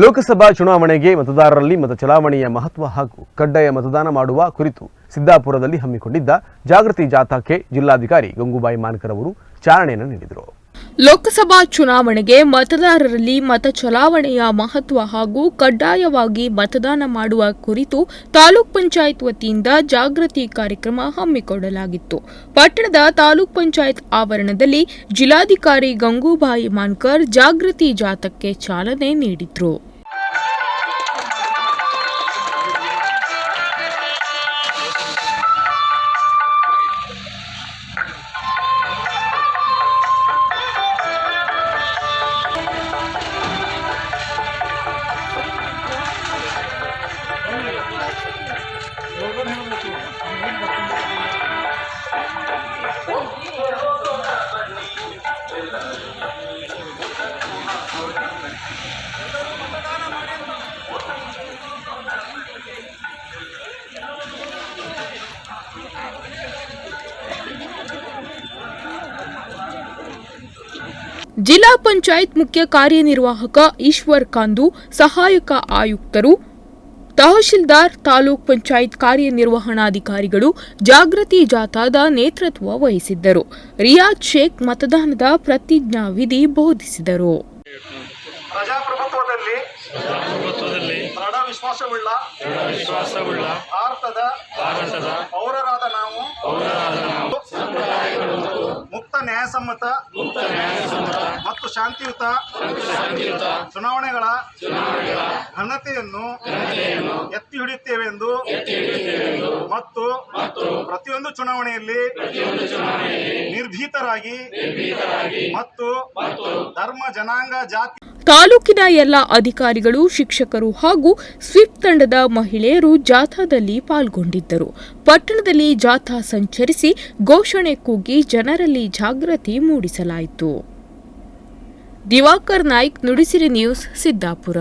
ಲೋಕಸಭಾ ಚುನಾವಣೆಗೆ ಮತದಾರರಲ್ಲಿ ಮತ ಚಲಾವಣೆಯ ಮಹತ್ವ ಹಾಗೂ ಕಡ್ಡಾಯ ಮತದಾನ ಮಾಡುವ ಕುರಿತು ಸಿದ್ದಾಪುರದಲ್ಲಿ ಹಮ್ಮಿಕೊಂಡಿದ್ದ ಜಾಗೃತಿ ಜಾಥಾಕ್ಕೆ ಜಿಲ್ಲಾಧಿಕಾರಿ ಗಂಗೂಬಾಯಿ ಮಾನಕರ್ ಅವರು ಚಾಲನೆಯನ್ನು ನೀಡಿದರು. ಲೋಕಸಭಾ ಚುನಾವಣೆಗೆ ಮತದಾರರಲ್ಲಿ ಮತ ಚಲಾವಣೆಯ ಮಹತ್ವ ಹಾಗೂ ಕಡ್ಡಾಯವಾಗಿ ಮತದಾನ ಮಾಡುವ ಕುರಿತು ತಾಲೂಕ್ ಪಂಚಾಯತ್ ವತಿಯಿಂದ ಜಾಗೃತಿ ಕಾರ್ಯಕ್ರಮ ಹಮ್ಮಿಕೊಳ್ಳಲಾಗಿತ್ತು. ಪಟ್ಟಣದ ತಾಲೂಕ್ ಪಂಚಾಯತ್ ಆವರಣದಲ್ಲಿ ಜಿಲ್ಲಾಧಿಕಾರಿ ಗಂಗೂಬಾಯಿ ಮಾನಕರ್ ಜಾಗೃತಿ ಜಾಥಾಕ್ಕೆ ಚಾಲನೆ ನೀಡಿದರು. ಜಿಲ್ಲಾ ಪಂಚಾಯತ್ ಮುಖ್ಯ ಕಾರ್ಯನಿರ್ವಾಹಕ ಈಶ್ವರ್ ಕಾಂದು, ಸಹಾಯಕ ಆಯುಕ್ತರು, ತಹಶೀಲ್ದಾರ್, ತಾಲೂಕ್ ಪಂಚಾಯತ್ ಕಾರ್ಯನಿರ್ವಹಣಾಧಿಕಾರಿಗಳು ಜಾಗೃತಿ ಜಾಥಾದ ನೇತೃತ್ವ ವಹಿಸಿದ್ದರು. ರಿಯಾಜ್ ಶೇಖ್ ಮತದಾನದ ಪ್ರತಿಜ್ಞಾ ವಿಧಿ ಬೋಧಿಸಿದರು. ಪ್ರಜಾಪ್ರಭುತ್ವದಲ್ಲಿ ದೃಢ ವಿಶ್ವಾಸವುಳ್ಳ ಭಾರತದ ಪೌರರಾದ ನಾವು ಮುಕ್ತ ನ್ಯಾಯಸಮ್ಮತ ಮತ್ತು ಶಾಂತಿಯುತ ಚುನಾವಣೆಗಳ ಘನತೆಯನ್ನು ಎತ್ತಿ ಹಿಡಿಯುತ್ತೇವೆಂದು ಮತ್ತು ಪ್ರತಿಯೊಂದು ಚುನಾವಣೆಯಲ್ಲಿ ನಿರ್ಭೀತರಾಗಿ ಮತ್ತು ಧರ್ಮ, ಜನಾಂಗ, ಜಾತಿ. ತಾಲೂಕಿನ ಎಲ್ಲ ಅಧಿಕಾರಿಗಳು, ಶಿಕ್ಷಕರು ಹಾಗೂ ಸ್ವಿಪ್ ತಂಡದ ಮಹಿಳೆಯರು ಜಾಥಾದಲ್ಲಿ ಪಾಲ್ಗೊಂಡಿದ್ದರು. ಪಟ್ಟಣದಲ್ಲಿ ಜಾಥಾ ಸಂಚರಿಸಿ ಘೋಷಣೆ ಕೂಗಿ ಜನರಲ್ಲಿ ಜಾಗೃತಿ ಮೂಡಿಸಲಾಯಿತು. ದಿವಾಕರ್ ನಾಯ್ಕ್, ನುಡಿಸಿರಿ ನ್ಯೂಸ್, ಸಿದ್ದಾಪುರ.